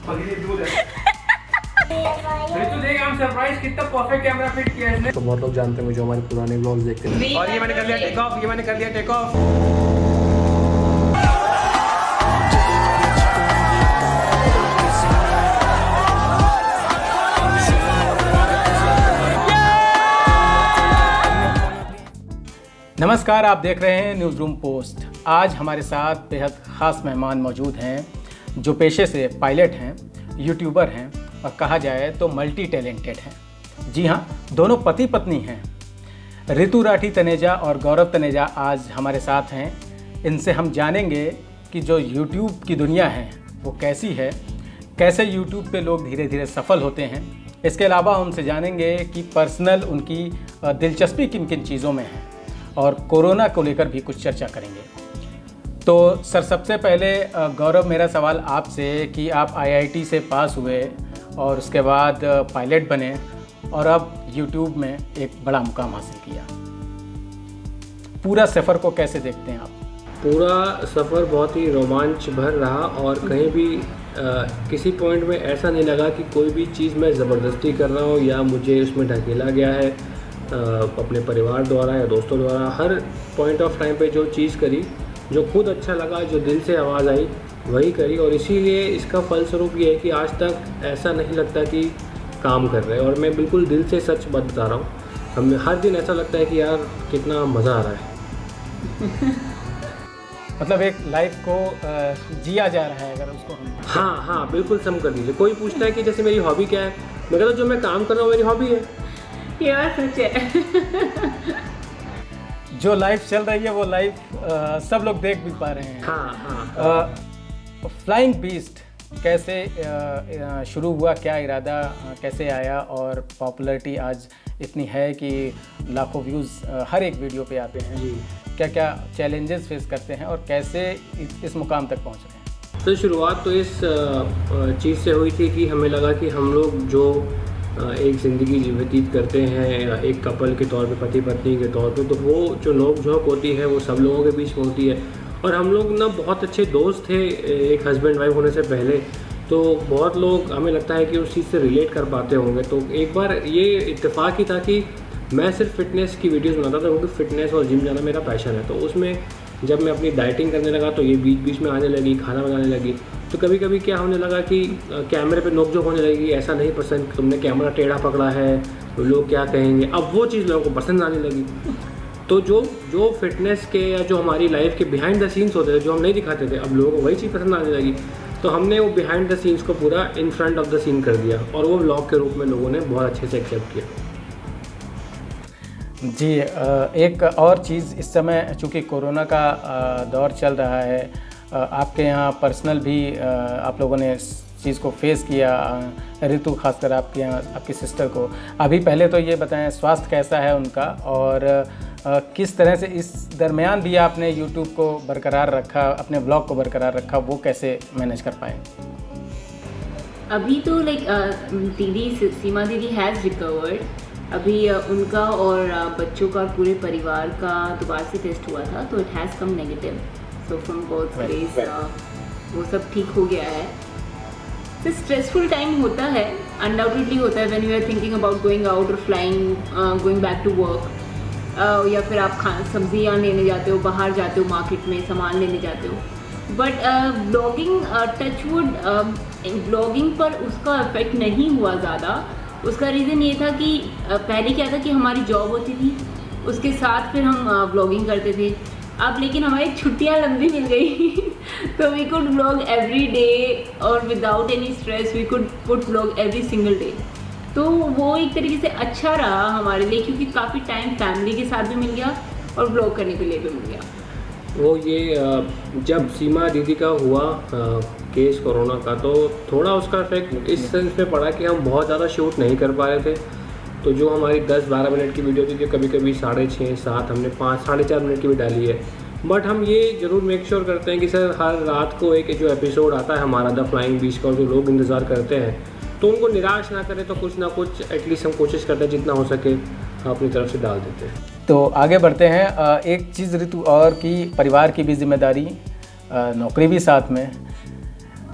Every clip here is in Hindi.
हम सरप्राइज कितना परफेक्ट कैमरा फिट किया है इसने। तो बहुत लोग जानते हैं जो हमारे पुराने व्लॉग्स देखते हैं। और ये मैंने कर लिया टेक ऑफ, ये मैंने कर लिया टेक ऑफ। नमस्कार, आप देख रहे हैं न्यूज़ रूम पोस्ट। आज हमारे साथ बेहद ख़ास मेहमान मौजूद हैं जो पेशे से पायलट हैं, यूट्यूबर हैं और कहा जाए तो मल्टी टैलेंटेड हैं। जी हाँ, दोनों पति पत्नी हैं। ऋतु राठी तनेजा और गौरव तनेजा आज हमारे साथ हैं। इनसे हम जानेंगे कि जो यूट्यूब की दुनिया है वो कैसी है, कैसे यूट्यूब पे लोग धीरे धीरे सफल होते हैं। इसके अलावा उनसे जानेंगे कि पर्सनल उनकी दिलचस्पी किन किन चीज़ों में है और कोरोना को लेकर भी कुछ चर्चा करेंगे। तो सर, सबसे पहले गौरव, मेरा सवाल आपसे कि आप आईआईटी से पास हुए और उसके बाद पायलट बने और अब यूट्यूब में एक बड़ा मुकाम हासिल किया। पूरा सफ़र को कैसे देखते हैं आप? पूरा सफ़र बहुत ही रोमांच भर रहा और कहीं भी किसी पॉइंट में ऐसा नहीं लगा कि कोई भी चीज़ मैं ज़बरदस्ती कर रहा हूँ या मुझे उसमें ढकेला गया है अपने परिवार द्वारा या दोस्तों द्वारा। हर पॉइंट ऑफ टाइम पे जो चीज़ करी, जो खुद अच्छा लगा, जो दिल से आवाज़ आई, वही करी। और इसीलिए इसका फलस्वरूप ये है कि आज तक ऐसा नहीं लगता कि काम कर रहे हैं। और मैं बिल्कुल दिल से सच बता रहा हूँ, हमें हर दिन ऐसा लगता है कि यार कितना मज़ा आ रहा है। मतलब एक लाइफ को जिया जा रहा है अगर उसको हम। हाँ, बिल्कुल सम कर दीजिए। कोई पूछता है कि जैसे मेरी हॉबी क्या है, मैं कहता हूँ जो मैं काम कर रहा हूँ मेरी हॉबी है। ये बात सच है। जो लाइफ चल रही है वो लाइफ सब लोग देख भी पा रहे हैं। हाँ। फ्लाइंग बीस्ट कैसे शुरू हुआ, क्या इरादा कैसे आया और पॉपुलैरिटी आज इतनी है कि लाखों व्यूज़ हर एक वीडियो पे आते हैं जी। क्या क्या चैलेंजेस फेस करते हैं और कैसे इस मुकाम तक पहुंच रहे हैं? तो शुरुआत तो इस चीज़ से हुई थी कि हमें लगा कि हम लोग जो एक ज़िंदगी व्यतीत करते हैं एक कपल के तौर पे, पति पत्नी के तौर पे, तो वो जो नोक-झोंक होती है वो सब लोगों के बीच में होती है। और हम लोग ना बहुत अच्छे दोस्त थे एक हस्बैंड वाइफ होने से पहले, तो बहुत लोग हमें लगता है कि उस चीज़ से रिलेट कर पाते होंगे। तो एक बार ये इत्तेफाक ही था कि मैं सिर्फ फिटनेस की वीडियोज़ बनाता था क्योंकि फिटनेस और जिम जाना मेरा पैशन है। तो उसमें जब मैं अपनी डाइटिंग करने लगा तो ये बीच बीच में आने लगी, खाना बनाने लगी। तो कभी कभी क्या होने लगा कि कैमरे पे नोक-झोंक होने लगी, ऐसा नहीं पसंद, तुमने कैमरा टेढ़ा पकड़ा है, तो लोग क्या कहेंगे। अब वो चीज़ लोगों को पसंद आने लगी। तो जो फिटनेस के या जो हमारी लाइफ के बिहाइंड द सीन्स होते थे, जो हम नहीं दिखाते थे, अब लोगों को वही चीज़ पसंद आने लगी। तो हमने वो बिहाइंड द सीन्स को पूरा in front of the scene कर दिया और वो व्लॉग के रूप में लोगों ने बहुत अच्छे से एक्सेप्ट किया। जी, एक और चीज़, इस समय चूँकि कोरोना का दौर चल रहा है, आपके यहाँ पर्सनल भी आप लोगों ने इस चीज़ को फेस किया। ऋतु खासकर आपके यहाँ, आपकी सिस्टर को अभी पहले तो ये बताएं स्वास्थ्य कैसा है उनका और किस तरह से इस दरमियान भी आपने यूट्यूब को बरकरार रखा, अपने ब्लॉग को बरकरार रखा, वो कैसे मैनेज कर पाए? अभी तो दीदी सीमा दीदी हैज़ रिकवर्ड। अभी उनका और बच्चों का, पूरे परिवार का दोबारा से टेस्ट हुआ था तो it has come negative. So from God's grace वो सब ठीक हो गया है। तो स्ट्रेसफुल टाइम होता है, अनडाउटेडली होता है when you are thinking about going out और flying, going back to work, या फिर आप सब्जियाँ लेने जाते हो, बाहर जाते हो मार्केट में सामान लेने जाते हो। बट ब्लॉगिंग, टचवुड, ब्लॉगिंग पर उसका इफेक्ट नहीं हुआ ज़्यादा। उसका रीज़न ये था कि पहले क्या था कि हमारी जॉब होती थी, उसके साथ फिर हम ब्लॉगिंग करते थे। अब लेकिन हमारी छुट्टियां लंबी मिल गई तो we could blog every day और without any stress we could put blog every single day. तो वो एक तरीके से अच्छा रहा हमारे लिए क्योंकि काफ़ी टाइम फैमिली के साथ भी मिल गया और ब्लॉग करने के लिए भी मिल गया। वो ये जब सीमा दीदी का हुआ केस कोरोना का, तो थोड़ा उसका इफेक्ट इस सेंस में पड़ा कि हम बहुत ज़्यादा शूट नहीं कर पा रहे थे। तो जो हमारी 10-12 मिनट की वीडियो थी, जो कभी कभी 6.5-7, हमने 5-4.5 मिनट की भी डाली है। बट हम ये ज़रूर मेक श्योर करते हैं कि सर हर रात को एक जो एपिसोड आता है हमारा द फ्लाइंग बीस्ट का, जो लोग इंतज़ार करते हैं, तो उनको निराश ना करें। तो कुछ ना कुछ एटलीस्ट हम कोशिश करते हैं जितना हो सके अपनी तरफ से डाल देते हैं। तो आगे बढ़ते हैं। एक चीज़ ऋतु और की, परिवार की भी जिम्मेदारी, नौकरी भी साथ में,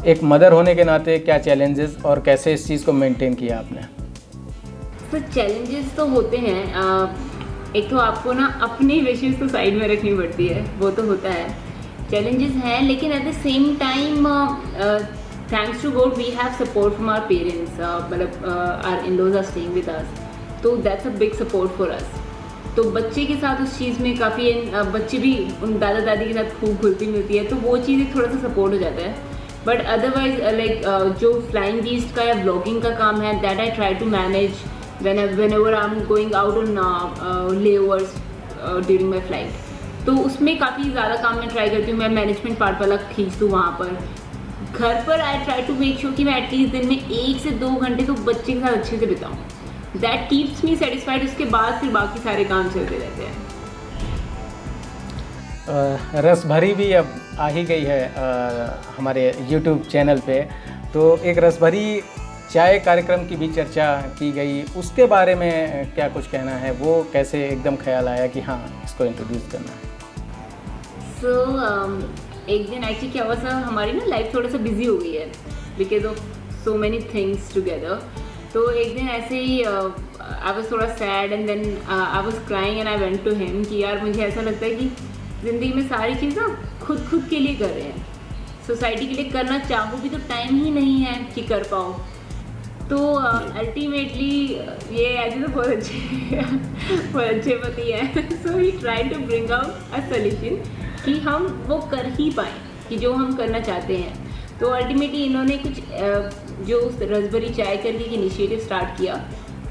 एक मदर होने के नाते क्या चैलेंजेस और कैसे इस चीज़ को मेंटेन किया आपने? तो चैलेंजेस तो होते हैं। एक तो आपको ना अपनी विशेज़ तो साइड में रखनी पड़ती है, वो तो होता है। चैलेंजेस हैं, लेकिन at the same time thanks to God we have support from our parents. मतलब our in-laws are staying with us, तो that's a big support for us. तो बच्चे के साथ उस चीज़ में काफ़ी बच्चे भी उन दादा दादी के साथ खूब घुलती मिलती है, तो वो चीज़ एक थोड़ा सा सपोर्ट हो जाता है। बट अदरवाइज लाइक जो फ्लाइंग बीस्ट का या ब्लॉगिंग का काम है, that I try to manage whenever I'm going out on layovers during my flight। तो उसमें काफ़ी ज़्यादा काम मैं ट्राई करती हूँ, मैं मैनेजमेंट पार्ट वाला खींच दूँ वहाँ पर। घर पर I try to make sure कि मैं एटलीस्ट दिन में 1 से 2 घंटे तो बच्चे के साथ अच्छे से बिताऊँ। That keeps me satisfied. उसके बाद फिर बाकी सारे काम चलते रहते हैं। रस भरी भी अब आ ही गई है हमारे YouTube चैनल पे, तो एक रस भरी चाय कार्यक्रम की भी चर्चा की गई, उसके बारे में क्या कुछ कहना है? वो कैसे एकदम ख्याल आया कि हाँ इसको इंट्रोड्यूस करना है? एक दिन एक्चुअली क्या हुआ सर, हमारी ना लाइफ थोड़ा सा बिजी हो गई है because of so many things together. तो एक दिन ऐसे ही आई वाज थोड़ा sad and then I was crying and I went to him कि यार मुझे ऐसा लगता है कि ज़िंदगी में सारी चीज़ ना खुद के लिए कर रहे हैं, सोसाइटी के लिए करना चाहो भी तो टाइम ही नहीं है कि कर पाओ। तो अल्टीमेटली ये ऐसे तो बहुत अच्छे पति हैं। So he try to bring out a solution कि हम वो कर ही पाएँ कि जो हम करना चाहते हैं। तो अल्टीमेटली इन्होंने कुछ जो रसभरी चाय करके एक इनिशिएटिव स्टार्ट किया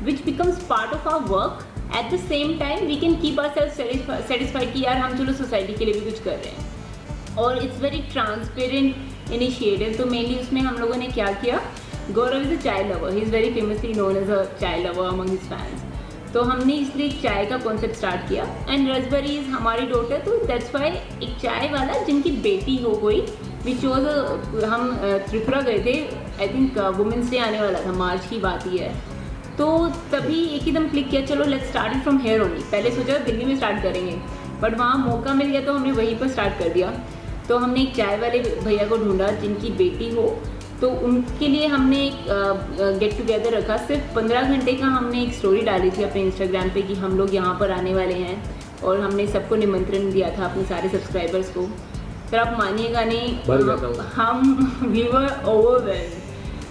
which becomes part of our work. At the same time we can keep ourself satisfied कि यार हम चलो सोसाइटी के लिए भी कुछ कर रहे हैं। और इट्स वेरी ट्रांसपेरेंट इनिशिएटिव। तो मेनली उसमें हम लोगों ने क्या किया, गौरव is a chai lover, he is very famously known as a chai lover among his fans. तो हमने इसलिए चाय का कॉन्सेप्ट स्टार्ट किया एंड रसभरी इज़ हमारी डॉटर, तो दैट्स वाई एक चाय वाला जिनकी बेटी हो कोई विच वॉज, हम त्रिपुरा गए थे, आई थिंक वुमेंस डे आने वाला था, मार्च की बात ही है। तो तभी एक एकदम क्लिक किया, चलो let's start it from here only. पहले सोचा दिल्ली में स्टार्ट करेंगे, बट वहाँ मौका मिल गया तो हमने वहीं पर स्टार्ट कर दिया। तो हमने एक चाय वाले भैया को ढूंढा जिनकी बेटी हो, तो उनके लिए हमने एक गेट टुगेदर रखा। सिर्फ 15 घंटे का हमने एक स्टोरी डाली थी अपने इंस्टाग्राम पे कि हम लोग यहाँ पर आने वाले हैं, और हमने सबको निमंत्रण दिया था अपने सारे सब्सक्राइबर्स को। फिर आप मानिएगा नहीं, हम वी वर ओवरवेल्म्ड।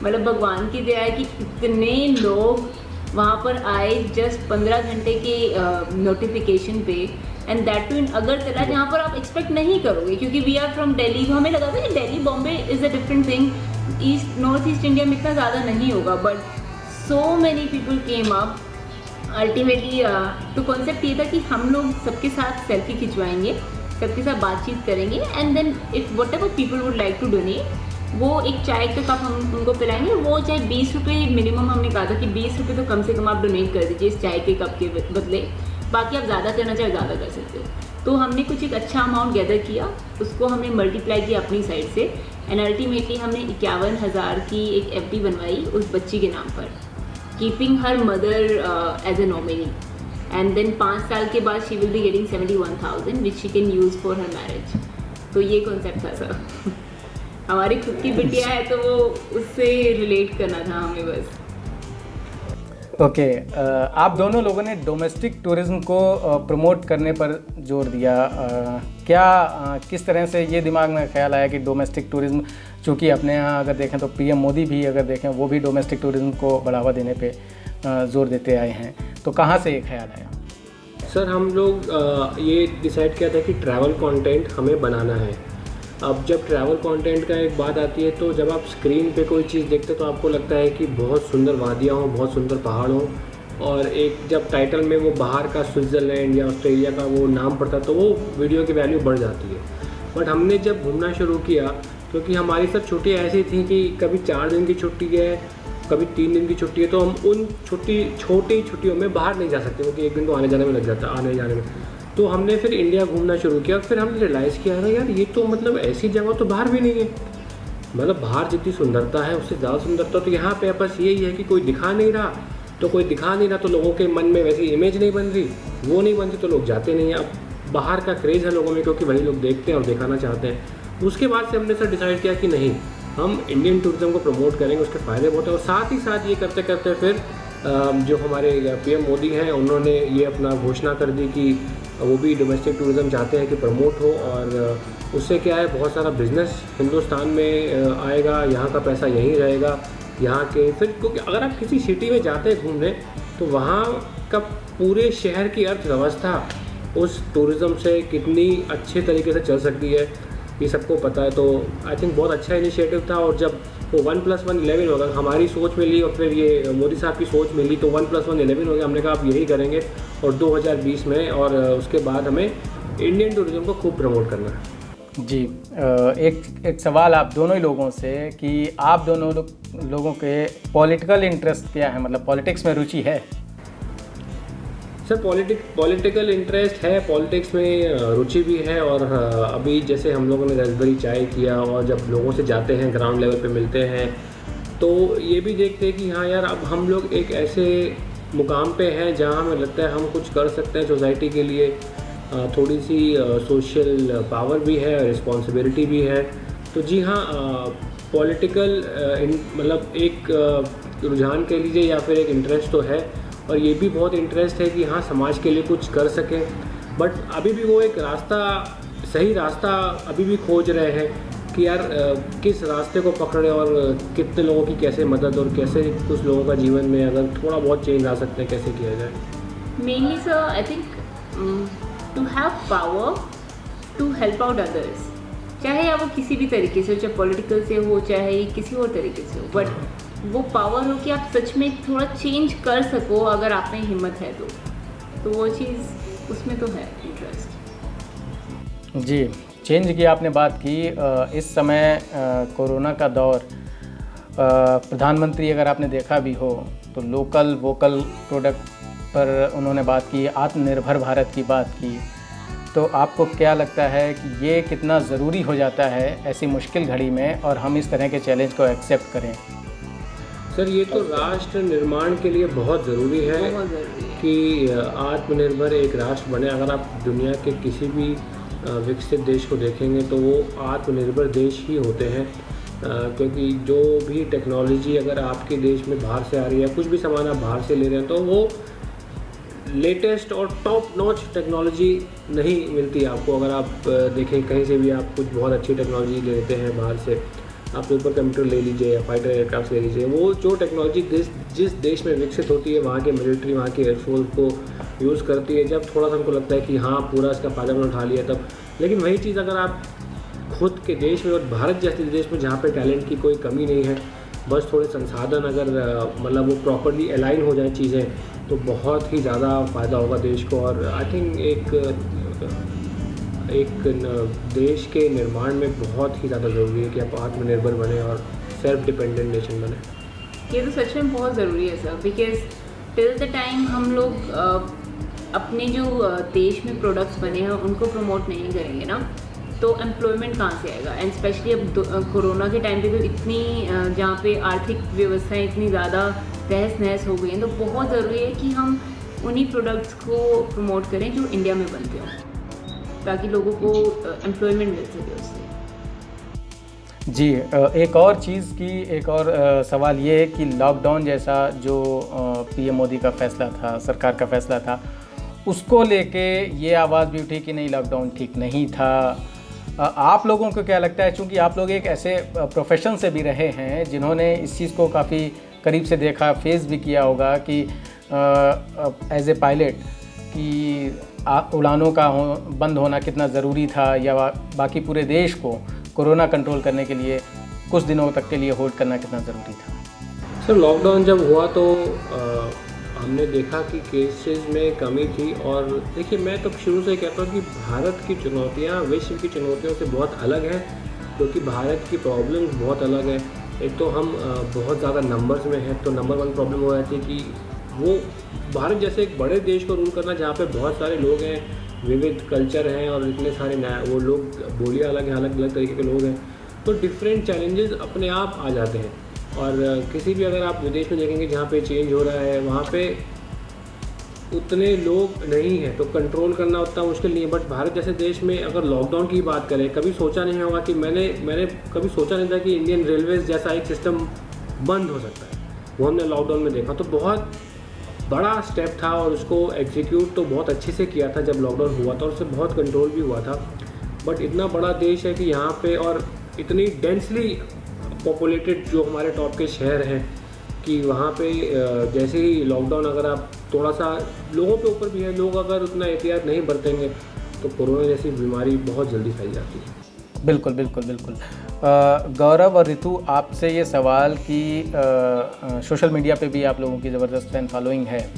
मतलब भगवान की दया है कि इतने लोग वहाँ पर आए जस्ट 15 घंटे के नोटिफिकेशन पे, एंड दैट टू इन अगरतला, जहाँ पर आप एक्सपेक्ट नहीं करोगे क्योंकि वी आर फ्रॉम दिल्ली। तो हमें लगा था कि Delhi Bombay is a different thing, east north east India में इतना ज़्यादा नहीं होगा, but so many people came up. Ultimately तो कॉन्सेप्ट ये था कि हम लोग सबके साथ सेल्फी खिंचवाएंगे, सबके साथ बातचीत करेंगे, and then if whatever people would like to donate, वो एक चाय का कप हम उनको पिलाएंगे। वो चाहे 20 रुपये मिनिमम, हमने कहा था कि 20 रुपये तो कम से कम आप डोनेट कर दीजिए इस चाय के कप के बदले, बाकी आप ज़्यादा करना चाहे ज़्यादा कर सकते हो। तो हमने कुछ एक अच्छा अमाउंट गैदर किया, उसको हमने मल्टीप्लाई किया अपनी साइड से, एंड अल्टीमेटली हमने 51,000 की एक FD बनवाई उस बच्ची के नाम पर, keeping her mother as a nominee, and then 5 साल के बाद she will be getting 71,000 which she can use for her marriage. तो ये कॉन्सेप्ट था सर। हमारी खुद की बिटिया है तो वो उससे रिलेट करना था हमें बस। ओके, आप दोनों लोगों ने डोमेस्टिक टूरिज्म को प्रमोट करने पर जोर दिया। क्या किस तरह से ये दिमाग में ख्याल आया कि डोमेस्टिक टूरिज्म, चूँकि अपने यहाँ अगर देखें तो PM मोदी भी अगर देखें वो भी डोमेस्टिक टूरिज्म को बढ़ावा देने पे जोर देते आए हैं, तो कहाँ से ये ख्याल आया? सर हम लोग ये डिसाइड किया था कि ट्रैवल कंटेंट हमें बनाना है। अब जब ट्रैवल कंटेंट का एक बात आती है तो जब आप स्क्रीन पे कोई चीज़ देखते तो आपको लगता है कि बहुत सुंदर वादियाँ हों, बहुत सुंदर पहाड़ हों, और एक जब टाइटल में वो बाहर का स्विट्ज़रलैंड या ऑस्ट्रेलिया का वो नाम पड़ता तो वो वीडियो की वैल्यू बढ़ जाती है। बट हमने जब घूमना शुरू किया, क्योंकि हमारी सब छुट्टियाँ ऐसी थी कि कभी 4 दिन की छुट्टी है, कभी 3 दिन की छुट्टी है, तो हम उन छोटी छुट्टियों में बाहर नहीं जा सकते क्योंकि एक दिन तो आने जाने में लग जाता है, आने जाने में। तो हमने फिर इंडिया घूमना शुरू किया। फिर हमने रियलाइज़ किया था यार ये तो मतलब ऐसी जगह तो बाहर भी नहीं है, मतलब बाहर जितनी सुंदरता है उससे ज़्यादा सुंदरता तो यहाँ पे बस यही है कि कोई दिखा नहीं रहा, तो कोई दिखा नहीं रहा तो लोगों के मन में वैसी इमेज नहीं बन रही, वो नहीं बनती तो लोग जाते नहीं हैं। अब बाहर का क्रेज़ है लोगों में क्योंकि वही लोग देखते हैं और दिखाना चाहते हैं। उसके बाद से हमने सर डिसाइड किया कि नहीं, हम इंडियन टूरिज़्म को प्रमोट करेंगे, उसके फ़ायदे बहुत हैं। और साथ ही साथ ये करते करते फिर जो हमारे पीएम मोदी हैं उन्होंने ये अपना घोषणा कर दी कि वो भी डोमेस्टिक टूरिज़्म चाहते हैं कि प्रमोट हो, और उससे क्या है बहुत सारा बिज़नेस हिंदुस्तान में आएगा, यहाँ का पैसा यहीं रहेगा, यहाँ के फिर क्योंकि अगर आप किसी सिटी में जाते हैं घूमने तो वहाँ का पूरे शहर की अर्थव्यवस्था उस टूरिज़्म से कितनी अच्छे तरीके से चल सकती है ये सबको पता है। तो आई थिंक बहुत अच्छा इनिशिएटिव था। और जब वो 1+1 11 होगा, हमारी सोच मिली और फिर ये मोदी साहब की सोच मिली तो 1+1 11 हो गया। हमने कहा आप यही करेंगे और 2020 में, और उसके बाद हमें इंडियन टूरिज़्म को खूब प्रमोट करना है। जी, एक सवाल आप दोनों ही लोगों से कि आप दोनों लोगों के पॉलिटिकल इंटरेस्ट क्या है, मतलब पॉलिटिक्स में रुचि है? सर पॉलिटिकल इंटरेस्ट है, पॉलिटिक्स में रुचि भी है। और अभी जैसे हम लोगों ने रसभरी चाय किया और जब लोगों से जाते हैं ग्राउंड लेवल पे मिलते हैं तो ये भी देखते हैं कि हाँ यार अब हम लोग एक ऐसे मुकाम पे हैं जहाँ हमें लगता है हम कुछ कर सकते हैं सोसाइटी के लिए। थोड़ी सी सोशल पावर भी है, रिस्पॉन्सिबिलिटी भी है। तो जी हाँ, पॉलिटिकल मतलब एक रुझान कह लीजिए या फिर एक इंटरेस्ट तो है, और ये भी बहुत इंटरेस्ट है कि हाँ समाज के लिए कुछ कर सकें। बट अभी भी वो एक रास्ता, सही रास्ता अभी भी खोज रहे हैं कि यार किस रास्ते को पकड़े और कितने लोगों की कैसे मदद और कैसे कुछ लोगों का जीवन में अगर थोड़ा बहुत चेंज आ सकते हैं कैसे किया जाए। Mainly, sir, I think to have power to help out others, चाहे या वो किसी भी तरीके से हो, चाहे पॉलिटिकल से हो चाहे किसी और तरीके से हो, बट वो पावर हो कि आप सच में थोड़ा चेंज कर सको अगर आप में हिम्मत है तो वो चीज़ उसमें तो है इंटरेस्ट। जी, चेंज की आपने बात की। इस समय कोरोना का दौर, प्रधानमंत्री अगर आपने देखा भी हो तो लोकल वोकल प्रोडक्ट पर उन्होंने बात की, आत्मनिर्भर भारत की बात की। तो आपको क्या लगता है कि ये कितना ज़रूरी हो जाता है ऐसी मुश्किल घड़ी में और हम इस तरह के चैलेंज को एक्सेप्ट करें? सर ये तो राष्ट्र निर्माण के लिए बहुत ज़रूरी है कि आत्मनिर्भर एक राष्ट्र बने। अगर आप दुनिया के किसी भी विकसित देश को देखेंगे तो वो आत्मनिर्भर देश ही होते हैं, क्योंकि जो भी टेक्नोलॉजी अगर आपके देश में बाहर से आ रही है, कुछ भी सामान आप बाहर से ले रहे हैं तो वो लेटेस्ट और टॉप नॉच टेक्नोलॉजी नहीं मिलती आपको। अगर आप देखें कहीं से भी आप कुछ बहुत अच्छी टेक्नोलॉजी लेते हैं बाहर से, आप सुपर कंप्यूटर ले लीजिए या फाइटर एयरक्राफ्ट ले लीजिए, वो जो टेक्नोलॉजी जिस देश में विकसित होती है वहाँ के मिलिट्री वहाँ के एयरफोर्स को यूज़ करती है। जब थोड़ा सा हमको लगता है कि हाँ पूरा इसका फ़ायदा मैंने उठा लिया तब। लेकिन वही चीज़ अगर आप खुद के देश में और भारत जैसे देश में जहाँ पे टैलेंट की कोई कमी नहीं है, बस थोड़े संसाधन अगर मतलब वो प्रॉपरली अलाइन हो जाए चीज़ें तो बहुत ही ज़्यादा फ़ायदा होगा देश को। और आई थिंक एक देश के निर्माण में बहुत ही ज़्यादा ज़रूरी है कि आप आत्मनिर्भर बने और सेल्फ डिपेंडेंट नेशन बने। ये तो सच में बहुत ज़रूरी है sir, because till the time हम लोग अपने जो देश में प्रोडक्ट्स बने हैं उनको प्रमोट नहीं करेंगे ना तो एम्प्लॉयमेंट कहाँ से आएगा। एंड स्पेशली अब कोरोना के टाइम पे तो इतनी जहाँ पे आर्थिक व्यवस्थाएं इतनी ज़्यादा तहस नहस हो गई हैं, तो बहुत ज़रूरी है कि हम उन्हीं प्रोडक्ट्स को प्रमोट करें जो इंडिया में बनते हों, ताकि लोगों को एम्प्लॉयमेंट मिल सके उससे। जी, एक और चीज़ की एक और सवाल ये है कि लॉकडाउन जैसा जो पीएम मोदी का फैसला था, सरकार का फैसला था, उसको लेके ये आवाज़ भी उठी कि नहीं लॉकडाउन ठीक नहीं था। आप लोगों को क्या लगता है, चूँकि आप लोग एक ऐसे प्रोफेशन से भी रहे हैं जिन्होंने इस चीज़ को काफ़ी करीब से देखा, फेस भी किया होगा कि एज ए पायलट कि उड़ानों का बंद होना कितना ज़रूरी था, या बाकी पूरे देश को कोरोना कंट्रोल करने के लिए कुछ दिनों तक के लिए होल्ड करना कितना ज़रूरी था? सर लॉकडाउन जब हुआ तो हमने देखा कि केसेस में कमी थी। और देखिए मैं तो शुरू से कहता हूँ कि भारत की चुनौतियाँ विश्व की चुनौतियों से बहुत अलग हैं, क्योंकि भारत की प्रॉब्लम्स बहुत अलग है। एक तो हम बहुत ज़्यादा नंबर्स में हैं, तो नंबर 1 प्रॉब्लम हो जाती है कि वो भारत जैसे एक बड़े देश को रूल करना जहाँ पे बहुत सारे लोग हैं, विविध कल्चर हैं और इतने सारे वो लोग बोलियाँ अलग हैं, अलग अलग तरीके के लोग हैं, तो डिफरेंट चैलेंजेस अपने आप आ जाते हैं। और किसी भी अगर आप विदेश में देखेंगे जहाँ पे चेंज हो रहा है वहाँ पे उतने लोग नहीं हैं, तो कंट्रोल करना उतना मुश्किल नहीं है। बट भारत जैसे देश में अगर लॉकडाउन की बात करें, कभी सोचा नहीं होगा कि मैंने कभी सोचा नहीं था कि इंडियन रेलवेज़ जैसा एक सिस्टम बंद हो सकता है। वो हमने लॉकडाउन में देखा, तो बहुत बड़ा स्टेप था और उसको एग्जीक्यूट तो बहुत अच्छे से किया था जब लॉकडाउन हुआ था, और उससे बहुत कंट्रोल भी हुआ था। बट इतना बड़ा देश है कि यहाँ पे, और इतनी डेंसली पॉपुलेटेड जो हमारे टॉप के शहर हैं, कि वहाँ पे जैसे ही लॉकडाउन, अगर आप थोड़ा सा लोगों के ऊपर भी है, लोग अगर उतना एहतियात नहीं बरतेंगे तो कोरोना जैसी बीमारी बहुत जल्दी फैल जाती है। बिल्कुल बिल्कुल बिल्कुल। गौरव और ऋतु, आपसे ये सवाल कि सोशल मीडिया पे भी आप लोगों की ज़बरदस्त फैन फॉलोइंग है,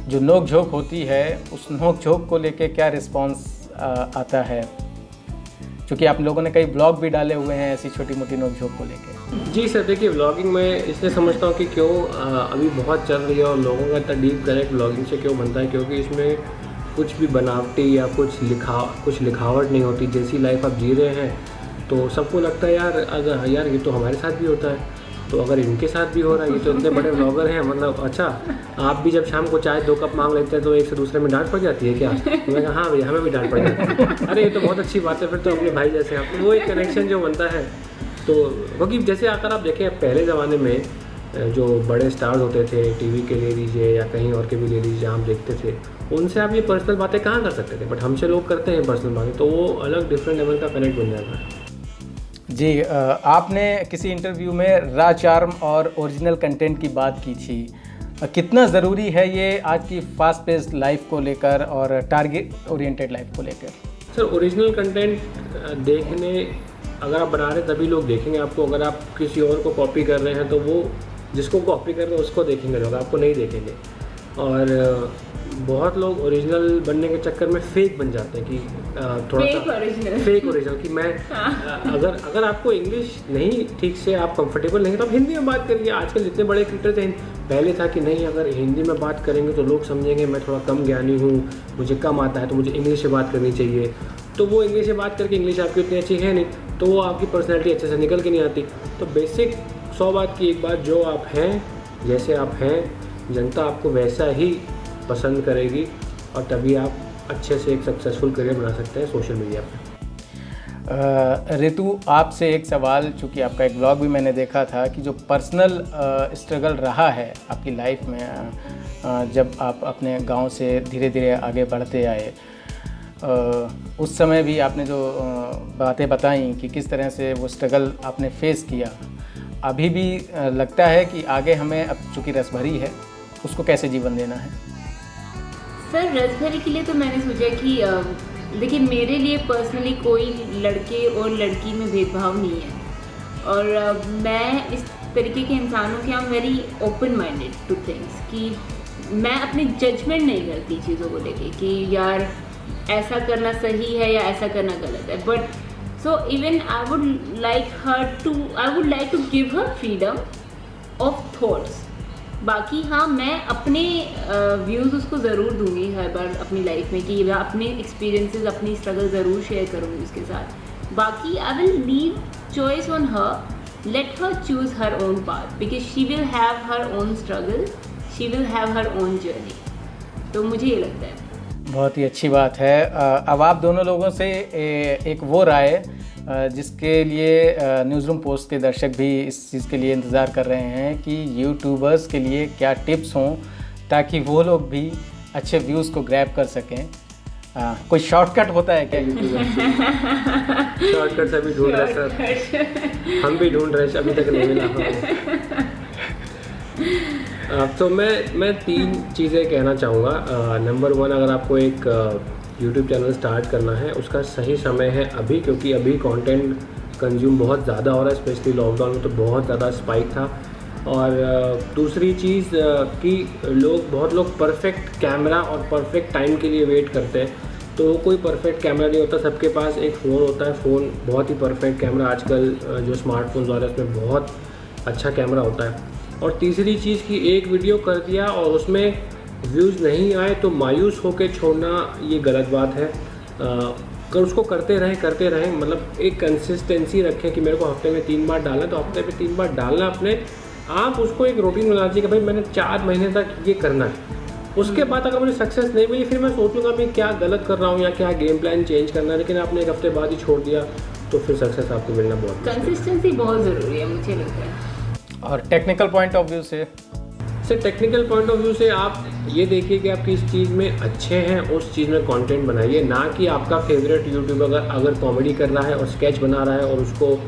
जो नोक झोंक होती है उस नोक झोंक को लेके क्या रिस्पांस आता है? क्योंकि आप लोगों ने कई ब्लॉग भी डाले हुए हैं ऐसी छोटी मोटी नोक झोंक को लेके। जी सर, देखिए व्लॉगिंग मैं इसलिए समझता हूँ कि क्यों अभी बहुत चल रही है, और लोगों का इतना डीप कनेक्ट व्लॉगिंग से क्यों बनता है, क्योंकि इसमें कुछ भी बनावटी या कुछ लिखावट नहीं होती। जैसी लाइफ आप जी रहे हैं तो सबको लगता है यार ये तो हमारे साथ भी होता है, तो अगर इनके साथ भी हो रहा है, ये तो इतने बड़े व्लॉगर हैं, मतलब अच्छा आप भी जब शाम को चाय 2 कप मांग लेते हैं तो एक से दूसरे में डांट पड़ जाती है क्या? तो मैं कहा हाँ भैया, हमें भी डांट पड़ जाती है। अरे ये तो बहुत अच्छी बात है, फिर तो अपने भाई जैसे आप, वो एक कनेक्शन जो बनता है। तो क्योंकि जैसे अगर आप देखें पहले ज़माने में जो बड़े स्टार्स होते थे, टीवी के ले लीजिए या कहीं और के भी ले लीजिए, हम देखते थे, उनसे आप ये पर्सनल बातें कहाँ कर सकते थे, बट हमसे लोग करते हैं पर्सनल बातें, तो वो अलग डिफरेंट लेवल का कनेक्ट बन जाता है। जी, आपने किसी इंटरव्यू में रॉ चार्म और ओरिजिनल कंटेंट की बात की थी। कितना ज़रूरी है ये आज की फास्ट पेस्ड लाइफ को लेकर और टारगेट ओरिएंटेड लाइफ को लेकर? सर, ओरिजिनल कंटेंट देखने अगर आप बना रहे हैं तभी लोग देखेंगे आपको। अगर आप किसी और को कॉपी कर रहे हैं तो वो जिसको कॉपी कर रहे हैं उसको देखेंगे लोग, आपको नहीं देखेंगे। और बहुत लोग ओरिजिनल बनने के चक्कर में फेक बन जाते हैं कि थोड़ा सा फेक ओरिजिनल कि मैं अगर आपको इंग्लिश नहीं ठीक से आप कंफर्टेबल नहीं तो आप हिंदी में बात करिए। आजकल जितने बड़े क्रिएटर थे, पहले था कि नहीं अगर हिंदी में बात करेंगे तो लोग समझेंगे मैं थोड़ा कम ज्ञानी हूँ, मुझे कम आता है, तो मुझे इंग्लिश से बात करनी चाहिए। तो वो इंग्लिश से बात करके इंग्लिश आपकी उतनी अच्छी है नहीं, तो वो आपकी पर्सनैलिटी अच्छे से निकल के नहीं आती। तो बेसिक 100 बात की एक बात, जो आप हैं, जैसे आप हैं, जनता आपको वैसा ही पसंद करेगी, और तभी आप अच्छे से एक सक्सेसफुल करियर बना सकते हैं सोशल मीडिया पर। ऋतु, आपसे एक सवाल, चूँकि आपका एक ब्लॉग भी मैंने देखा था कि जो पर्सनल स्ट्रगल रहा है आपकी लाइफ में, जब आप अपने गांव से धीरे धीरे आगे बढ़ते आए, उस समय भी आपने जो बातें बताई कि किस तरह से वो स्ट्रगल आपने फेस किया, अभी भी लगता है कि आगे हमें, अब चूँकि रसभरी है, उसको कैसे जीवन देना है? सर, रसभरी के लिए तो मैंने सोचा कि देखिए मेरे लिए पर्सनली कोई लड़के और लड़की में भेदभाव नहीं है, और मैं इस तरीके के इंसानों के, I am very open minded two things, कि मैं अपनी जजमेंट नहीं करती चीज़ों को लेके कि यार ऐसा करना सही है या ऐसा करना गलत है। But so even I would like to give her freedom of thoughts. बाकी हाँ, मैं अपने व्यूज़ उसको ज़रूर दूंगी हर बार अपनी लाइफ में, कि मैं अपने एक्सपीरियंसेस, अपनी स्ट्रगल ज़रूर शेयर करूँगी उसके साथ। बाकी I will leave choice on her, let her choose her own path, because she will have her own struggle, she will have her own journey. तो मुझे ये लगता है। बहुत ही अच्छी बात है। अब आप दोनों लोगों से एक वो राय जिसके लिए न्यूज़ रूम पोस्ट के दर्शक भी इस चीज़ के लिए इंतज़ार कर रहे हैं कि यूट्यूबर्स के लिए क्या टिप्स हों ताकि वो लोग भी अच्छे व्यूज़ को ग्रैब कर सकें। कोई शॉर्टकट होता है क्या यूट्यूबर? शॉर्टकट अभी ढूंढ रहे सर, हम भी ढूंढ रहे, अभी तक नहीं मिला हमें। तो मैं 3 चीज़ें कहना चाहूँगा। नंबर 1, अगर आपको एक YouTube चैनल स्टार्ट करना है, उसका सही समय है अभी, क्योंकि अभी कंटेंट कंज्यूम बहुत ज़्यादा हो रहा है, स्पेशली लॉकडाउन में तो बहुत ज़्यादा स्पाइक था। और दूसरी चीज़ कि बहुत लोग परफेक्ट कैमरा और परफेक्ट टाइम के लिए वेट करते हैं, तो कोई परफेक्ट कैमरा नहीं होता। सबके पास एक फ़ोन होता है, फ़ोन बहुत ही परफेक्ट कैमरा, आजकल जो स्मार्टफोन्स आ रहे हैं उसमें बहुत अच्छा कैमरा होता है। और तीसरी चीज़ कि एक वीडियो कर दिया और उसमें व्यूज़ नहीं आए तो मायूस होकर छोड़ना, ये गलत बात है। उसको करते रहें, मतलब एक कंसिस्टेंसी रखें कि मेरे को हफ्ते में 3 बार डालना, तो हफ्ते में 3 बार डालना। अपने आप उसको एक रूटीन बना दीजिए कि भाई मैंने 4 महीने तक ये करना है, उसके बाद अगर मुझे सक्सेस नहीं मिली फिर मैं सोचूंगा मैं क्या गलत कर रहा हूँ या क्या गेम प्लान चेंज करना है, लेकिन आपने एक हफ्ते बाद ही छोड़ दिया तो फिर सक्सेस आपको मिलना बहुत मुश्किल है। कंसिस्टेंसी बहुत ज़रूरी है मुझे लगता है। और टेक्निकल पॉइंट ऑफ व्यू से टेक्निकल पॉइंट ऑफ व्यू से आप ये देखिए कि आप किस चीज़ में अच्छे हैं, उस चीज़ में कंटेंट बनाइए, ना कि आपका फेवरेट यूट्यूबर अगर कॉमेडी कर रहा है और स्केच बना रहा है और उसको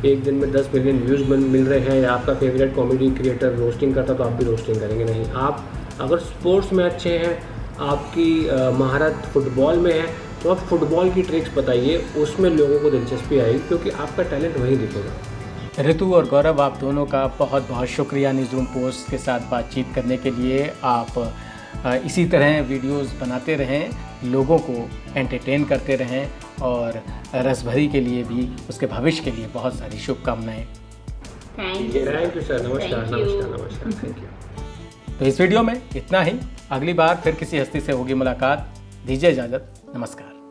एक दिन में 10 मिलियन व्यूज़ मिल रहे हैं, या आपका फेवरेट कॉमेडी क्रिएटर रोस्टिंग करता तो आप भी रोस्टिंग करेंगे नहीं। आप अगर स्पोर्ट्स में अच्छे हैं, आपकी महारत फुटबॉल में है, तो आप फुटबॉल की ट्रिक्स बताइए, उसमें लोगों को दिलचस्पी आएगी क्योंकि आपका टैलेंट वहीं दिखेगा। ऋतु और गौरव, आप दोनों का बहुत बहुत शुक्रिया न्यूज़रूम पोस्ट के साथ बातचीत करने के लिए। आप इसी तरह वीडियोस बनाते रहें, लोगों को एंटरटेन करते रहें और रसभरी के लिए भी, उसके भविष्य के लिए बहुत सारी शुभकामनाएं। Thank you sir. नमस्कार। Thank you. नमस्कार। Thank you. तो इस वीडियो में इतना ही। अगली बार फिर किसी हस्ती से होगी मुलाकात। दीजिए इजाज़त। नमस्कार।